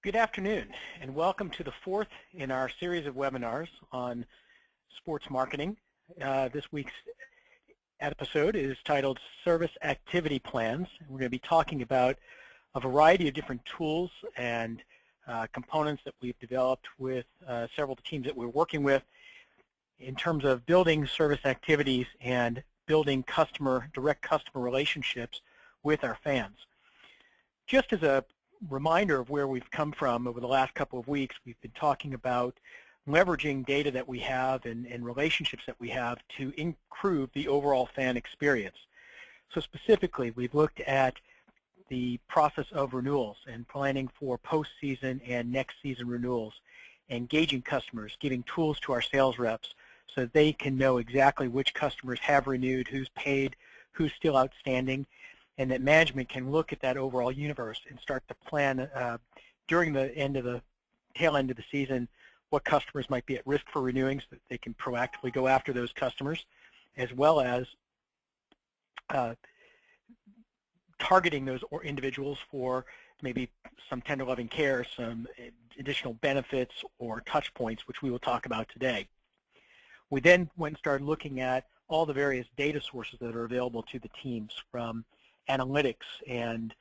Good afternoon, and welcome to the fourth in our series of webinars on sports marketing. This week's episode is titled Service Activity Plans. We're going to be talking about a variety of different tools and components that we've developed with several of the teams that we're working with in terms of building service activities and building direct customer relationships with our fans. Just as a reminder of where we've come from over the last couple of weeks, we've been talking about leveraging data that we have and relationships that we have to improve the overall fan experience. So specifically, we've looked at the process of renewals and planning for postseason and next season renewals, engaging customers, giving tools to our sales reps so that they can know exactly which customers have renewed, who's paid, who's still outstanding, and that management can look at that overall universe and start to plan during the tail end of the season what customers might be at risk for renewing so that they can proactively go after those customers, as well as targeting those individuals for maybe some tender loving care, some additional benefits or touch points, which we will talk about today. We then went and started looking at all the various data sources that are available to the teams, from analytics and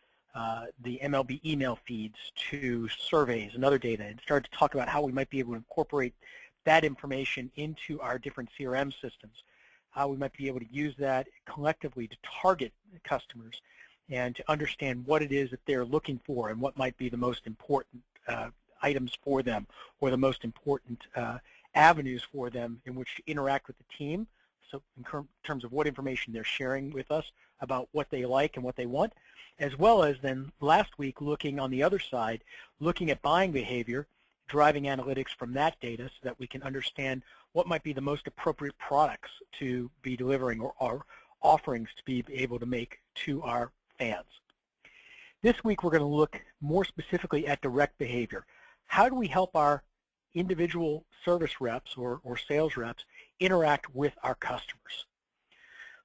the MLB email feeds to surveys and other data, and started to talk about how we might be able to incorporate that information into our different CRM systems, how we might be able to use that collectively to target customers and to understand what it is that they're looking for and what might be the most important items for them, or the most important avenues for them in which to interact with the team. So in terms of what information they're sharing with us about what they like and what they want, as well as then last week looking on the other side, looking at buying behavior, driving analytics from that data so that we can understand what might be the most appropriate products to be delivering or offerings to be able to make to our fans. This week we're going to look more specifically at direct behavior. How do we help our individual service reps or sales reps interact with our customers?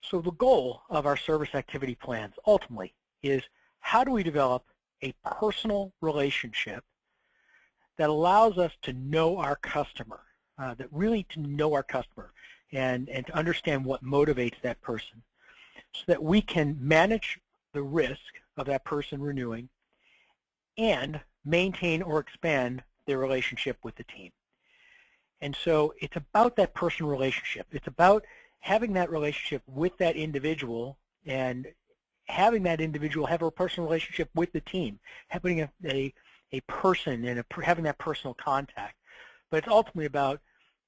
So the goal of our service activity plans ultimately is, how do we develop a personal relationship that allows us to know our customer, and to understand what motivates that person, so that we can manage the risk of that person renewing and maintain or expand their relationship with the team. And so it's about that personal relationship. It's about having that relationship with that individual and having that individual have a personal relationship with the team, having a person and having that personal contact. But it's ultimately about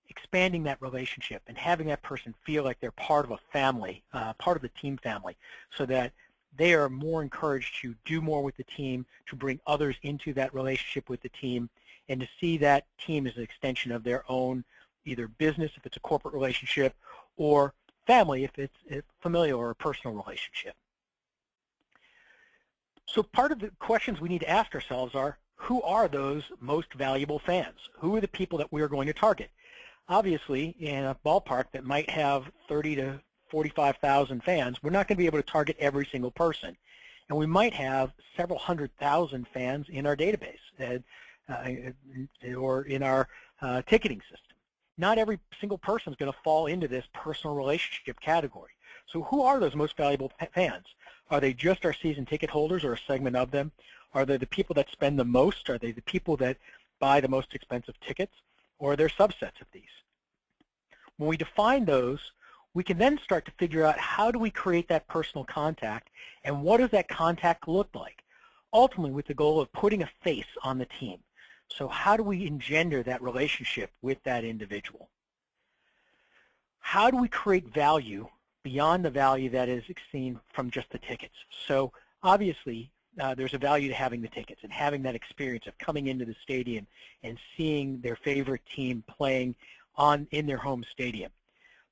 expanding that relationship and having that person feel like they're part of a family, part of the team family, so that they are more encouraged to do more with the team, to bring others into that relationship with the team, and to see that team as an extension of their own either business, if it's a corporate relationship, or family, if it's a familial or a personal relationship. So part of the questions we need to ask ourselves are, who are those most valuable fans? Who are the people that we are going to target? Obviously, in a ballpark that might have 30 to 45,000 fans, we're not going to be able to target every single person. And we might have several 100,000 fans in our database or in our ticketing system. Not every single person is going to fall into this personal relationship category. So who are those most valuable fans? Are they just our season ticket holders or a segment of them? Are they the people that spend the most? Are they the people that buy the most expensive tickets? Or are there subsets of these? When we define those, we can then start to figure out, how do we create that personal contact, and what does that contact look like? Ultimately, with the goal of putting a face on the team. So how do we engender that relationship with that individual? How do we create value beyond the value that is seen from just the tickets? So obviously, there's a value to having the tickets and having that experience of coming into the stadium and seeing their favorite team playing in their home stadium.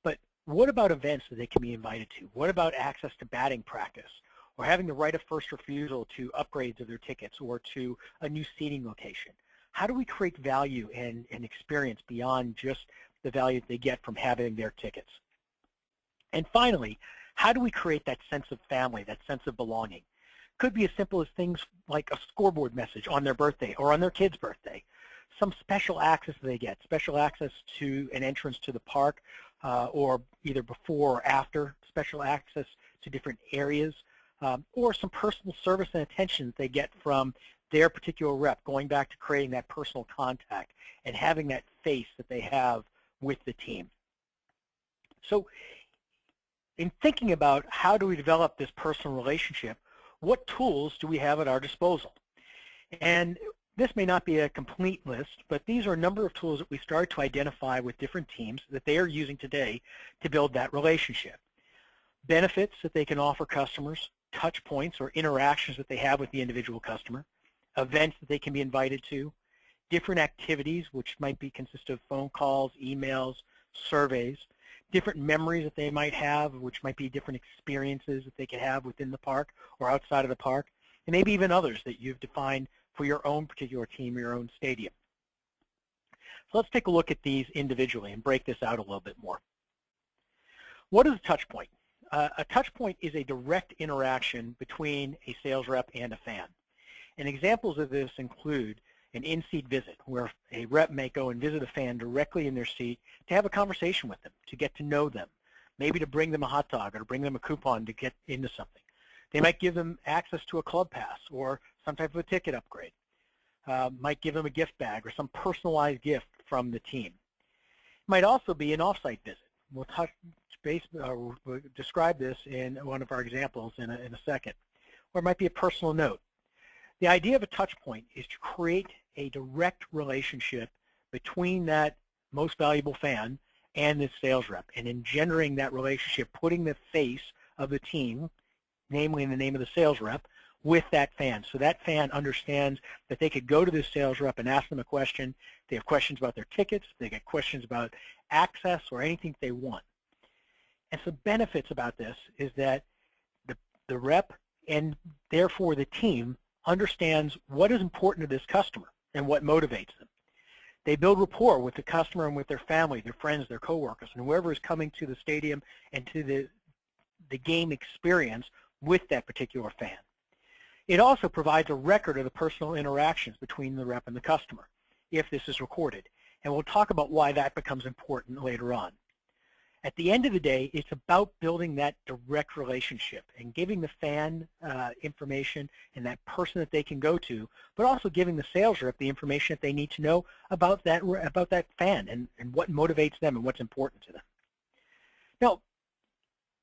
But what about events that they can be invited to? What about access to batting practice, or having the right of first refusal to upgrades of their tickets or to a new seating location? How do we create value and experience beyond just the value that they get from having their tickets? And finally, how do we create that sense of family, that sense of belonging? Could be as simple as things like a scoreboard message on their birthday or on their kid's birthday. Some special access they get, special access to an entrance to the park, or either before or after, special access to different areas, or some personal service and attention they get from their particular rep, going back to creating that personal contact and having that face that they have with the team. So in thinking about how do we develop this personal relationship, what tools do we have at our disposal? And this may not be a complete list, but these are a number of tools that we start to identify with different teams that they are using today to build that relationship. Benefits that they can offer customers, touch points or interactions that they have with the individual customer, events that they can be invited to, different activities, which might consist of phone calls, emails, surveys, different memories that they might have, which might be different experiences that they could have within the park or outside of the park, and maybe even others that you've defined for your own particular team or your own stadium. So let's take a look at these individually and break this out a little bit more. What is a touch point? A touch point is a direct interaction between a sales rep and a fan. And examples of this include an in-seat visit, where a rep may go and visit a fan directly in their seat to have a conversation with them, to get to know them, maybe to bring them a hot dog or to bring them a coupon to get into something. They might give them access to a club pass or some type of a ticket upgrade. Might give them a gift bag or some personalized gift from the team. It might also be an off-site visit. We'll we'll describe this in one of our examples in a second. Or it might be a personal note. The idea of a touch point is to create a direct relationship between that most valuable fan and this sales rep, and engendering that relationship, putting the face of the team, namely in the name of the sales rep, with that fan. So that fan understands that they could go to this sales rep and ask them a question. They have questions about their tickets, they get questions about access or anything they want. And some benefits about this is that the rep and therefore the team understands what is important to this customer and what motivates them. They build rapport with the customer and with their family, their friends, their coworkers, and whoever is coming to the stadium and to the game experience with that particular fan. It also provides a record of the personal interactions between the rep and the customer, if this is recorded. And we'll talk about why that becomes important later on. At the end of the day, it's about building that direct relationship and giving the fan information and that person that they can go to, but also giving the sales rep the information that they need to know about that fan and what motivates them and what's important to them. Now,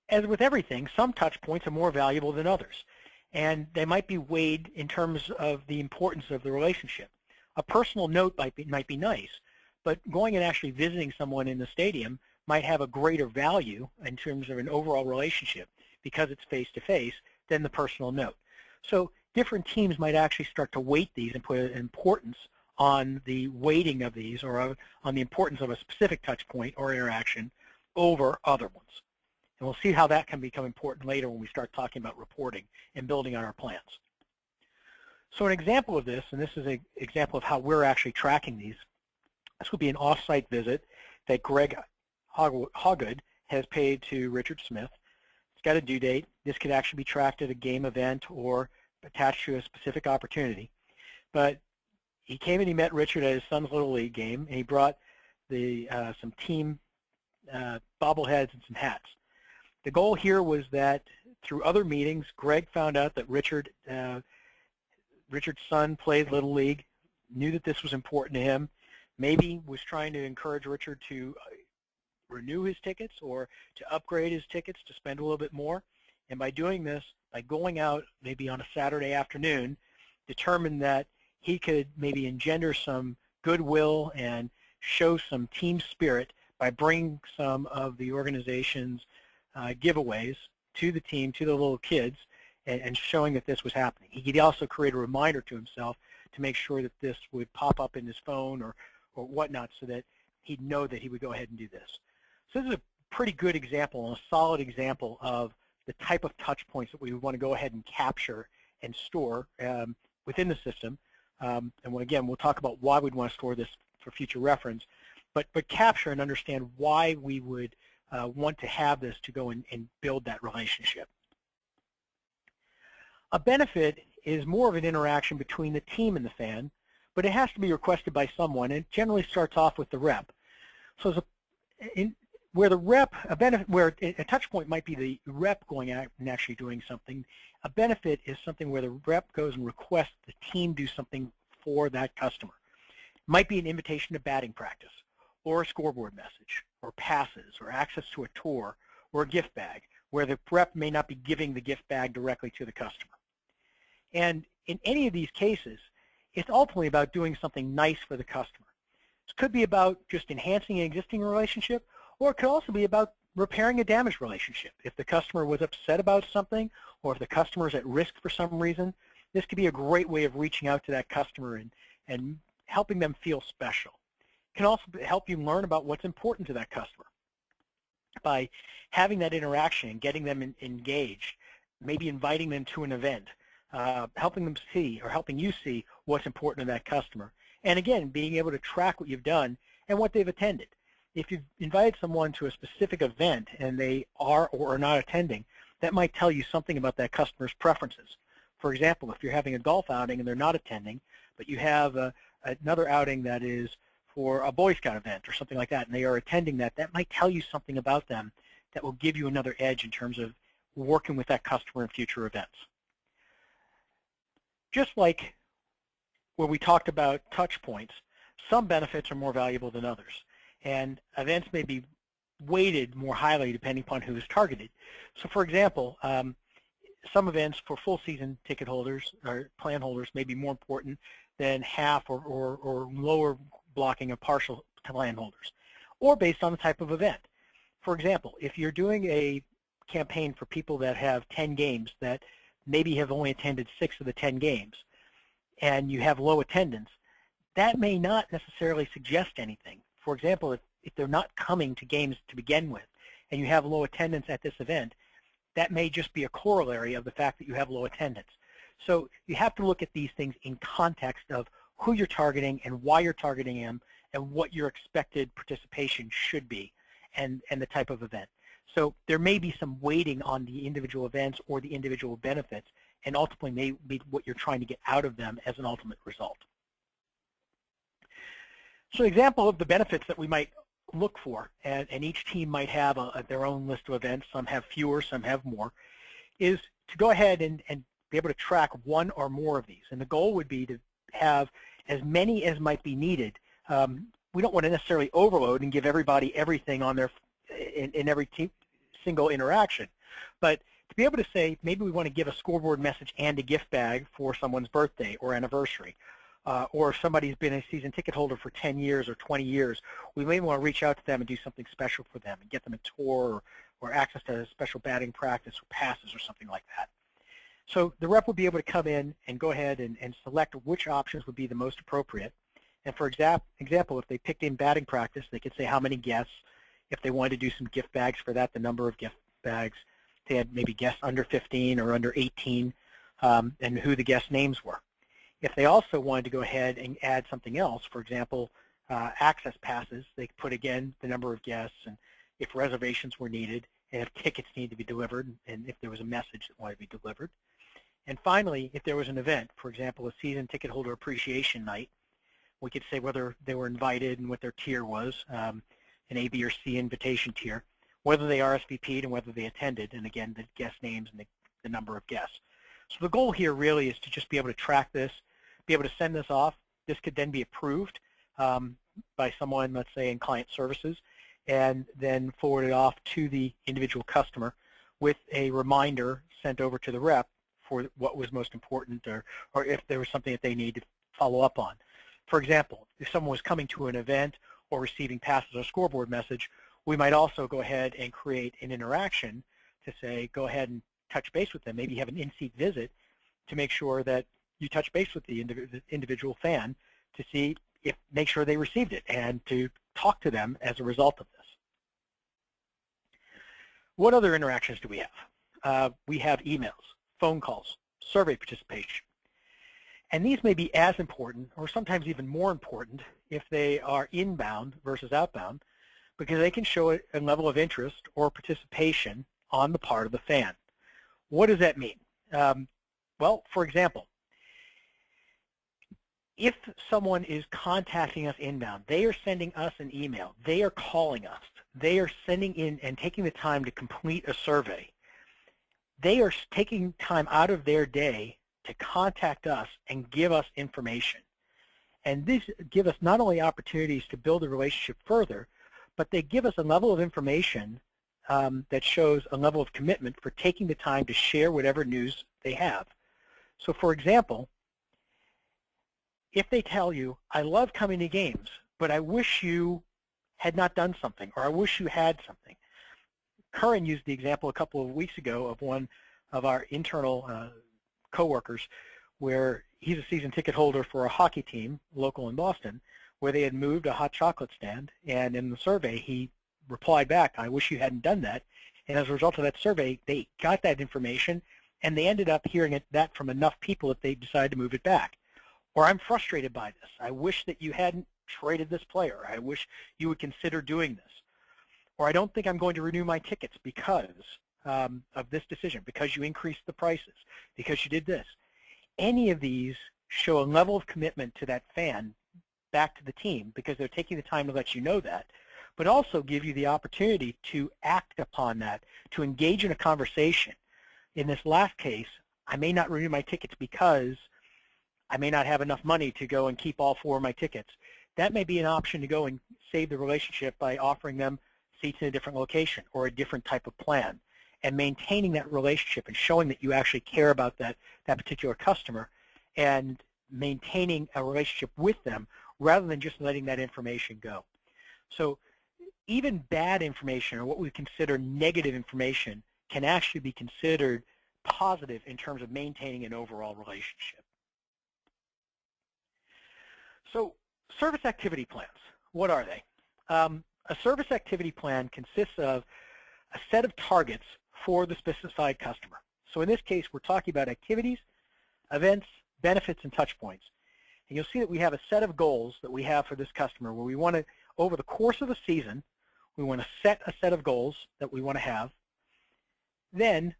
as with everything, some touch points are more valuable than others, and they might be weighed in terms of the importance of the relationship. A personal note might be nice, but going and actually visiting someone in the stadium might have a greater value in terms of an overall relationship because it's face-to-face than the personal note. So different teams might actually start to weight these and put an importance on the weighting of these, or on the importance of a specific touch point or interaction over other ones. And we'll see how that can become important later when we start talking about reporting and building on our plans. So an example of this, and this is an example of how we're actually tracking these, this would be an off-site visit that Greg Hoggood has paid to Richard Smith. It's got a due date. This could actually be tracked at a game event or attached to a specific opportunity. But he came and he met Richard at his son's Little League game, and he brought some team bobbleheads and some hats. The goal here was that through other meetings, Greg found out that Richard's son played Little League, knew that this was important to him, maybe was trying to encourage Richard to renew his tickets or to upgrade his tickets to spend a little bit more. And by doing this, by going out maybe on a Saturday afternoon, determined that he could maybe engender some goodwill and show some team spirit by bringing some of the organization's giveaways to the team, to the little kids, and showing that this was happening. He could also create a reminder to himself to make sure that this would pop up in his phone or whatnot, so that he'd know that he would go ahead and do this. So this is a pretty good example, and a solid example of the type of touch points that we want to go ahead and capture and store within the system. And again, we'll talk about why we'd want to store this for future reference, but capture and understand why we would want to have this to go and build that relationship. A benefit is more of an interaction between the team and the fan, but it has to be requested by someone. It generally starts off with the rep. So where the rep, where a touch point might be the rep going out and actually doing something, a benefit is something where the rep goes and requests the team do something for that customer. It might be an invitation to batting practice, or a scoreboard message, or passes, or access to a tour, or a gift bag, where the rep may not be giving the gift bag directly to the customer. And in any of these cases, it's ultimately about doing something nice for the customer. This could be about just enhancing an existing relationship, or it could also be about repairing a damaged relationship. If the customer was upset about something, or if the customer is at risk for some reason, this could be a great way of reaching out to that customer and helping them feel special. It can also help you learn about what's important to that customer. By having that interaction and getting them engaged, maybe inviting them to an event, helping them see or helping you see what's important to that customer. And again, being able to track what you've done and what they've attended. If you've invited someone to a specific event and they are or are not attending, that might tell you something about that customer's preferences. For example, if you're having a golf outing and they're not attending, but you have another outing that is for a Boy Scout event or something like that, and they are attending that, that might tell you something about them that will give you another edge in terms of working with that customer in future events. Just like where we talked about touch points, some benefits are more valuable than others, and events may be weighted more highly depending upon who is targeted. So for example, some events for full season ticket holders or plan holders may be more important than half or lower blocking of partial plan holders, or based on the type of event. For example, if you're doing a campaign for people that have 10 games that maybe have only attended 6 of the 10 games, and you have low attendance, that may not necessarily suggest anything. For example, if they're not coming to games to begin with, and you have low attendance at this event, that may just be a corollary of the fact that you have low attendance. So you have to look at these things in context of who you're targeting and why you're targeting them and what your expected participation should be and the type of event. So there may be some weighting on the individual events or the individual benefits, and ultimately may be what you're trying to get out of them as an ultimate result. So an example of the benefits that we might look for, and each team might have their own list of events, some have fewer, some have more, is to go ahead and be able to track one or more of these. And the goal would be to have as many as might be needed. We don't want to necessarily overload and give everybody everything on their in every single interaction, but to be able to say maybe we want to give a scoreboard message and a gift bag for someone's birthday or anniversary, or if somebody's been a season ticket holder for 10 years or 20 years, we may want to reach out to them and do something special for them and get them a tour or access to a special batting practice or passes or something like that. So the rep would be able to come in and go ahead and select which options would be the most appropriate. And for example, if they picked in batting practice, they could say how many guests. If they wanted to do some gift bags for that, the number of gift bags. They had maybe guests under 15 or under 18, and who the guest names were. If they also wanted to go ahead and add something else, for example, access passes, they could put again the number of guests and if reservations were needed and if tickets needed to be delivered and if there was a message that wanted to be delivered. And finally, if there was an event, for example, a season ticket holder appreciation night, we could say whether they were invited and what their tier was, an A, B, or C invitation tier, whether they RSVP'd and whether they attended, and again, the guest names and the number of guests. So the goal here really is to just be able to track this, be able to send this off. This could then be approved by someone, let's say, in client services, and then forwarded off to the individual customer with a reminder sent over to the rep for what was most important or if there was something that they need to follow up on. For example, if someone was coming to an event or receiving passes or scoreboard message, we might also go ahead and create an interaction to say, go ahead and touch base with them. Maybe have an in-seat visit to make sure that you touch base with the individual fan to see make sure they received it and to talk to them as a result of this. What other interactions do we have? We have emails, phone calls, survey participation. And these may be as important or sometimes even more important if they are inbound versus outbound, because they can show a level of interest or participation on the part of the fan. What does that mean? Well, for example, if someone is contacting us inbound, they are sending us an email, they are calling us, they are sending in and taking the time to complete a survey, they are taking time out of their day to contact us and give us information. And these give us not only opportunities to build a relationship further, but they give us a level of information that shows a level of commitment for taking the time to share whatever news they have. So for example, if they tell you, I love coming to games, but I wish you had not done something, or I wish you had something. Curran used the example a couple of weeks ago of one of our internal coworkers where he's a season ticket holder for a hockey team local in Boston, where they had moved a hot chocolate stand, and in the survey he replied back, I wish you hadn't done that. And as a result of that survey, they got that information, and they ended up hearing that from enough people that they decided to move it back. Or I'm frustrated by this. I wish that you hadn't traded this player. I wish you would consider doing this. Or I don't think I'm going to renew my tickets because of this decision, because you increased the prices, because you did this. Any of these show a level of commitment to that fan back to the team because they're taking the time to let you know that, but also give you the opportunity to act upon that, to engage in a conversation. In this last case, I may not renew my tickets because I may not have enough money to go and keep all 4 of my tickets. That may be an option to go and save the relationship by offering them seats in a different location or a different type of plan, and maintaining that relationship and showing that you actually care about that particular customer and maintaining a relationship with them rather than just letting that information go. So even bad information, or what we consider negative information, can actually be considered positive in terms of maintaining an overall relationship. So service activity plans, what are they? A service activity plan consists of a set of targets for the specified customer. So in this case, we're talking about activities, events, benefits, and touch points. And you'll see that we have a set of goals that we have for this customer where we want to, over the course of the season, we want to set a set of goals that we want to have. Then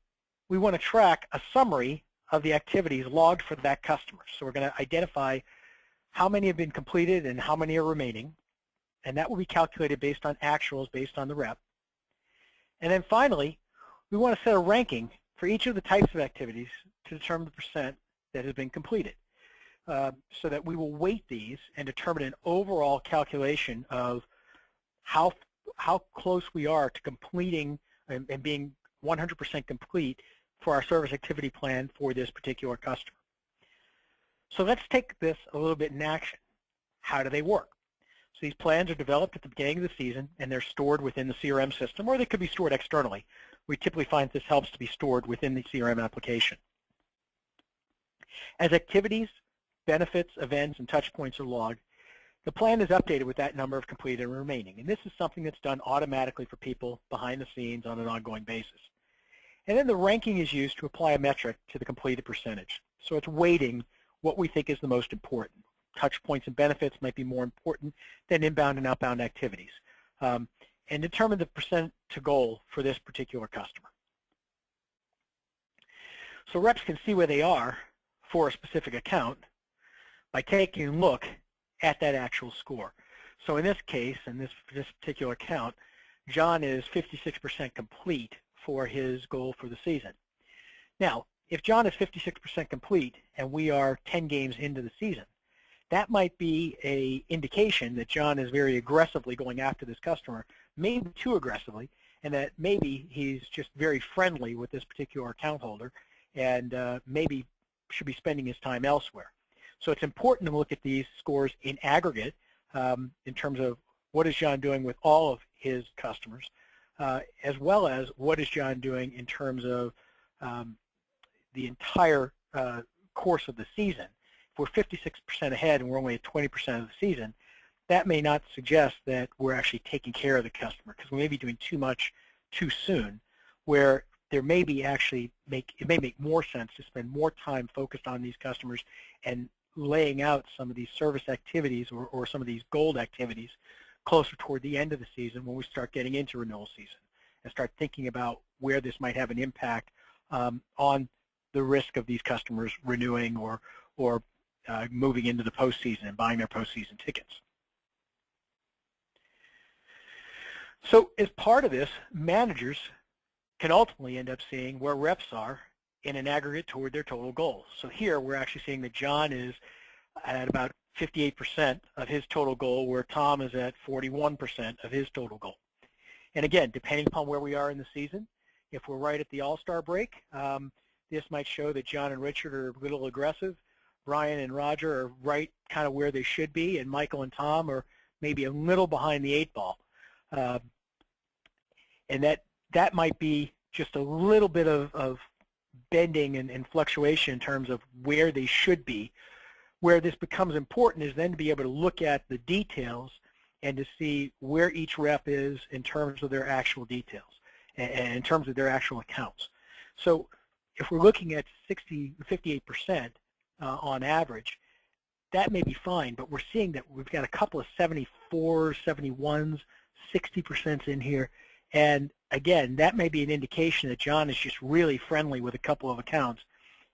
we want to track a summary of the activities logged for that customer. So we're going to identify how many have been completed and how many are remaining, and that will be calculated based on actuals, based on the rep. And then finally, we want to set a ranking for each of the types of activities to determine the percent that has been completed, so that we will weight these and determine an overall calculation of how close we are to completing and being 100% complete for our service activity plan for this particular customer. So let's take this a little bit in action. How do they work? So these plans are developed at the beginning of the season, and they're stored within the CRM system, or they could be stored externally. We typically find this helps to be stored within the CRM application. As activities, benefits, events, and touch points are logged, the plan is updated with that number of completed and remaining. And this is something that's done automatically for people behind the scenes on an ongoing basis. And then the ranking is used to apply a metric to the completed percentage. So it's weighting what we think is the most important. Touch points and benefits might be more important than inbound and outbound activities, and determine the percent to goal for this particular customer. So reps can see where they are for a specific account by taking a look at that actual score. So in this case, in this particular account, John is 56% complete for his goal for the season. Now, if John is 56% complete and we are 10 games into the season, that might be an indication that John is very aggressively going after this customer, maybe too aggressively, and that maybe he's just very friendly with this particular account holder and maybe should be spending his time elsewhere. So it's important to look at these scores in aggregate in terms of what is John doing with all of his customers, as well as what is John doing in terms of the entire course of the season. If we're 56% ahead and we're only at 20% of the season, that may not suggest that we're actually taking care of the customer, because we may be doing too much too soon, where there may be it may make more sense to spend more time focused on these customers and laying out some of these service activities or some of these gold activities closer toward the end of the season when we start getting into renewal season and start thinking about where this might have an impact on the risk of these customers renewing or moving into the postseason and buying their postseason tickets. So as part of this, managers can ultimately end up seeing where reps are in an aggregate toward their total goals. So here we're actually seeing that John is at about 58% of his total goal, where Tom is at 41% of his total goal. And again, depending upon where we are in the season, if we're right at the All-Star break, this might show that John and Richard are a little aggressive. Brian and Roger are right kind of where they should be, and Michael and Tom are maybe a little behind the 8 ball. And that might be just a little bit of bending and fluctuation in terms of where they should be. Where this becomes important is then to be able to look at the details and to see where each rep is in terms of their actual details and in terms of their actual accounts. So if we're looking at 58% on average, that may be fine, but we're seeing that we've got a couple of 74s, 71s, 60% in here. And again, that may be an indication that John is just really friendly with a couple of accounts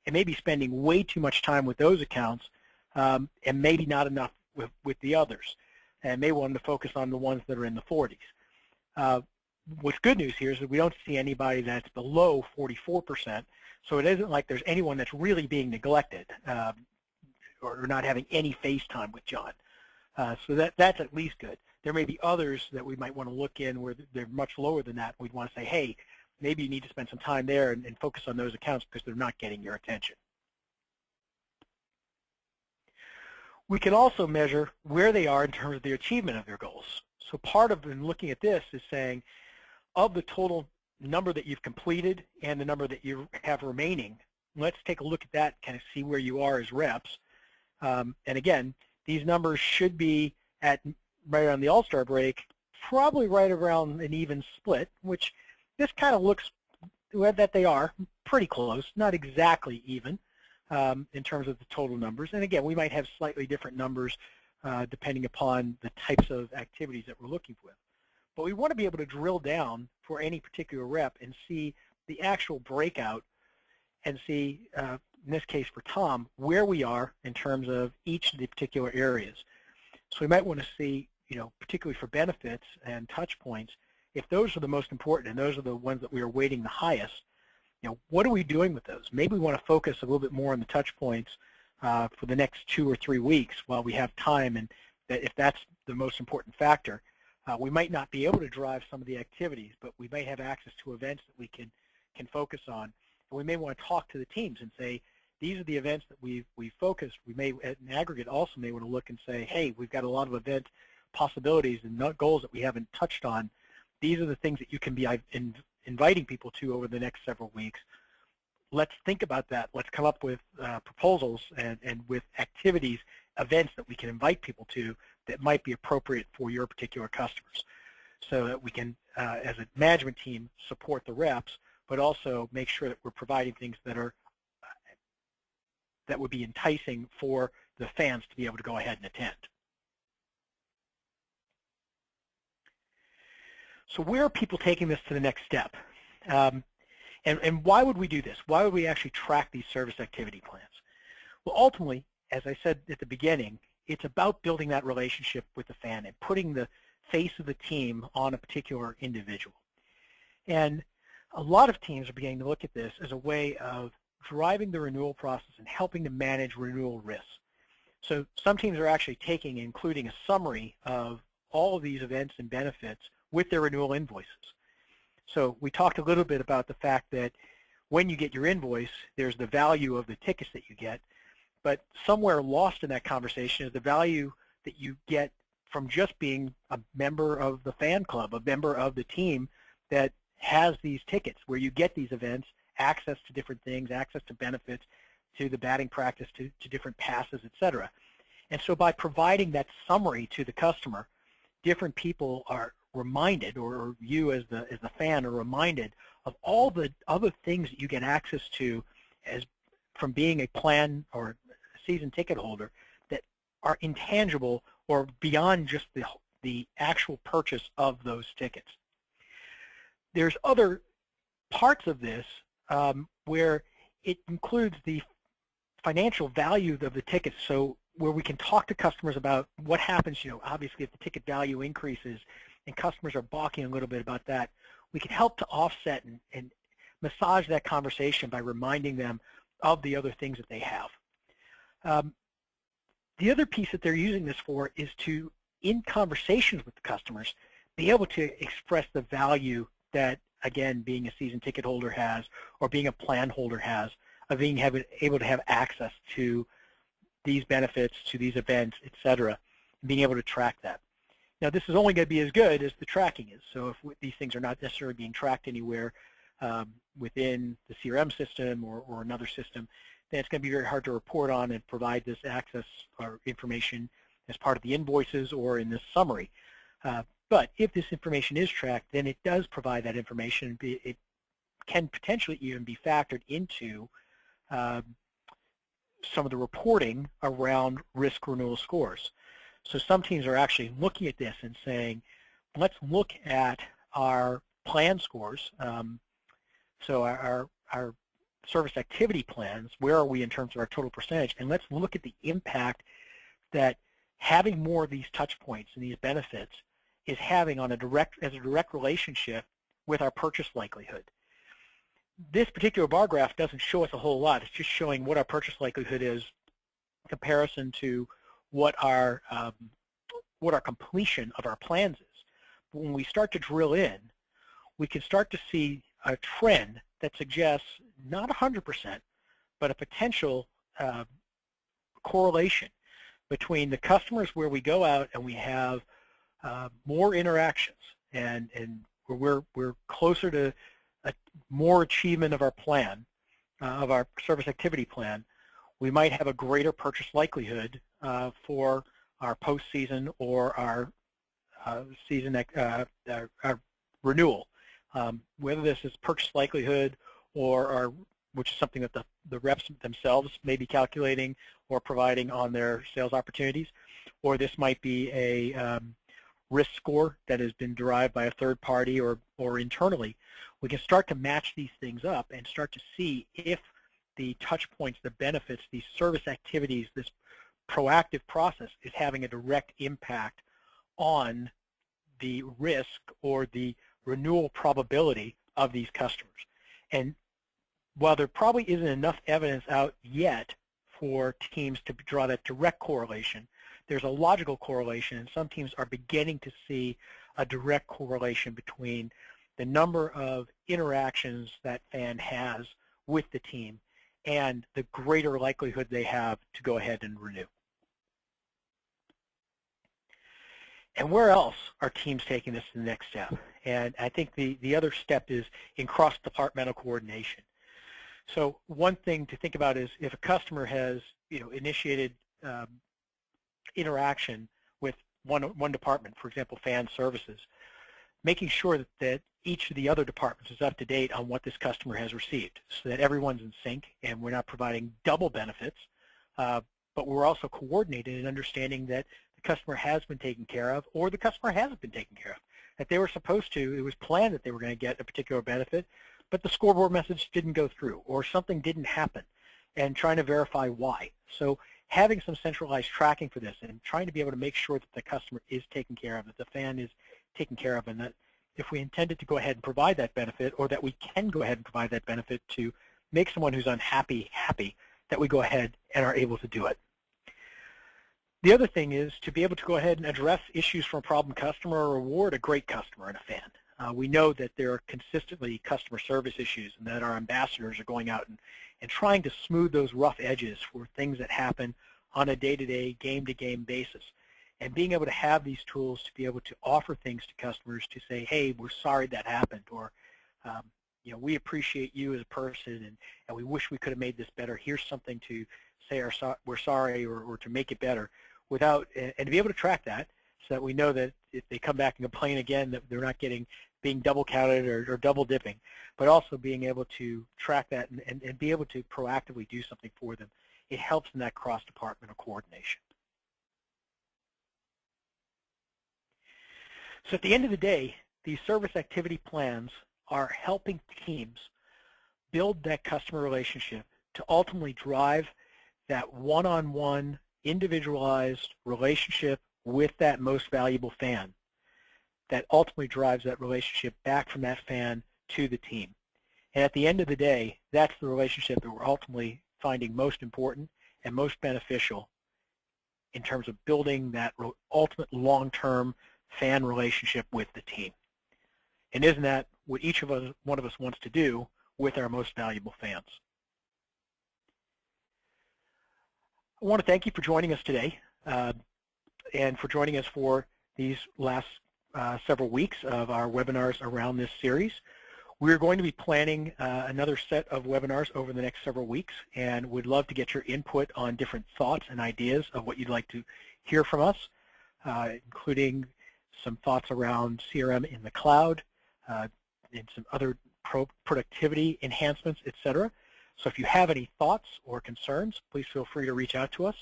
and maybe spending way too much time with those accounts and maybe not enough with the others, and may want to focus on the ones that are in the 40s. What's good news here is that we don't see anybody that's below 44%, so it isn't like there's anyone that's really being neglected or not having any face time with John. So that's at least good. There may be others that we might want to look in where they're much lower than that. We'd want to say, hey, maybe you need to spend some time there and focus on those accounts because they're not getting your attention. We can also measure where they are in terms of the achievement of their goals. So part of looking at this is saying, of the total number that you've completed and the number that you have remaining, let's take a look at that, kind of see where you are as reps. And again, these numbers should be at right around the All-Star break, probably right around an even split, which this kind of looks that they are pretty close, not exactly even in terms of the total numbers. And again, we might have slightly different numbers depending upon the types of activities that we're looking with. But we want to be able to drill down for any particular rep and see the actual breakout and see, in this case for Tom, where we are in terms of each of the particular areas. So we might want to see, particularly for benefits and touch points, if those are the most important and those are the ones that we are weighting the highest, what are we doing with those? Maybe we want to focus a little bit more on the touch points for the next 2 or 3 weeks while we have time, and that if that's the most important factor, we might not be able to drive some of the activities, but we may have access to events that we can focus on. And we may want to talk to the teams and say, these are the events that we've focused. We may, in aggregate, also may want to look and say, hey, we've got a lot of event possibilities and goals that we haven't touched on. These are the things that you can be inviting people to over the next several weeks. Let's think about that. Let's come up with proposals and with activities, events that we can invite people to that might be appropriate for your particular customers, so that we can, as a management team, support the reps, but also make sure that we're providing things that would be enticing for the fans to be able to go ahead and attend. So where are people taking this to the next step? And why would we do this? Why would we actually track these service activity plans? Well, ultimately, as I said at the beginning, it's about building that relationship with the fan and putting the face of the team on a particular individual. And a lot of teams are beginning to look at this as a way of driving the renewal process and helping to manage renewal risks. So some teams are actually taking and including a summary of all of these events and benefits with their renewal invoices. So we talked a little bit about the fact that when you get your invoice, there's the value of the tickets that you get, but somewhere lost in that conversation is the value that you get from just being a member of the fan club, a member of the team that has these tickets, where you get these events, access to different things, access to benefits, to the batting practice, to different passes, etc. And so by providing that summary to the customer, different people are reminded, or you as the fan are reminded of all the other things that you get access to as from being a plan or season ticket holder that are intangible or beyond just the actual purchase of those tickets. There's other parts of this where it includes the financial value of the tickets, so where we can talk to customers about what happens, obviously if the ticket value increases and customers are balking a little bit about that, we can help to offset and massage that conversation by reminding them of the other things that they have. The other piece that they're using this for is to, in conversations with the customers, be able to express the value that, again, being a season ticket holder has, or being a plan holder has, of being able to have access to these benefits, to these events, etc., and being able to track that. Now, this is only going to be as good as the tracking is. So if these things are not necessarily being tracked anywhere within the CRM system or another system, then it's going to be very hard to report on and provide this access or information as part of the invoices or in this summary. But if this information is tracked, then it does provide that information. It can potentially even be factored into some of the reporting around risk renewal scores. So some teams are actually looking at this and saying, let's look at our plan scores. So our service activity plans, where are we in terms of our total percentage, and let's look at the impact that having more of these touch points and these benefits is having on a direct relationship with our purchase likelihood. This particular bar graph doesn't show us a whole lot. It's just showing what our purchase likelihood is in comparison to what our completion of our plans is. But when we start to drill in, we can start to see a trend that suggests not 100%, but a potential correlation between the customers where we go out and we have more interactions and we're closer to more achievement of our plan, of our service activity plan. We might have a greater purchase likelihood for our postseason or our season our renewal. Whether this is purchase likelihood or which is something that the reps themselves may be calculating or providing on their sales opportunities, or this might be a risk score that has been derived by a third party or internally. We can start to match these things up and start to see if the touch points, the benefits, these service activities, this proactive process is having a direct impact on the risk or the renewal probability of these customers. And while there probably isn't enough evidence out yet for teams to draw that direct correlation, there's a logical correlation, and some teams are beginning to see a direct correlation between the number of interactions that fan has with the team and the greater likelihood they have to go ahead and renew. And where else are teams taking this to the next step? And I think the other step is in cross-departmental coordination. So one thing to think about is if a customer has initiated interaction with one department, for example, fan services, making sure that each of the other departments is up to date on what this customer has received so that everyone's in sync and we're not providing double benefits, but we're also coordinated in understanding that the customer has been taken care of or the customer hasn't been taken care of. That they were supposed to, it was planned that they were going to get a particular benefit, but the scoreboard message didn't go through or something didn't happen, and trying to verify why. So having some centralized tracking for this and trying to be able to make sure that the customer is taken care of, that the fan is taken care of, and that if we intended to go ahead and provide that benefit, or that we can go ahead and provide that benefit to make someone who's unhappy happy, that we go ahead and are able to do it. The other thing is to be able to go ahead and address issues from a problem customer or reward a great customer and a fan. We know that there are consistently customer service issues and that our ambassadors are going out and trying to smooth those rough edges for things that happen on a day-to-day, game-to-game basis. And being able to have these tools to be able to offer things to customers to say, hey, we're sorry that happened, or we appreciate you as a person and we wish we could have made this better. Here's something to say we're sorry or to make it better, and to be able to track that so that we know that if they come back and complain again that they're not being double counted or double dipping, but also being able to track that and be able to proactively do something for them. It helps in that cross-departmental coordination. So at the end of the day, these service activity plans are helping teams build that customer relationship to ultimately drive that one-on-one individualized relationship with that most valuable fan that ultimately drives that relationship back from that fan to the team. And at the end of the day, that's the relationship that we're ultimately finding most important and most beneficial in terms of building that ultimate long-term fan relationship with the team. And isn't that what each of us, one of us wants to do with our most valuable fans? I want to thank you for joining us today and for joining us for these last several weeks of our webinars around this series. We're going to be planning another set of webinars over the next several weeks, and would love to get your input on different thoughts and ideas of what you'd like to hear from us, including some thoughts around CRM in the cloud, and some other productivity enhancements, etc. So if you have any thoughts or concerns, please feel free to reach out to us.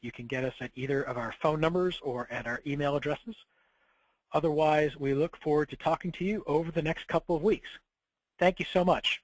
You can get us at either of our phone numbers or at our email addresses. Otherwise, we look forward to talking to you over the next couple of weeks. Thank you so much.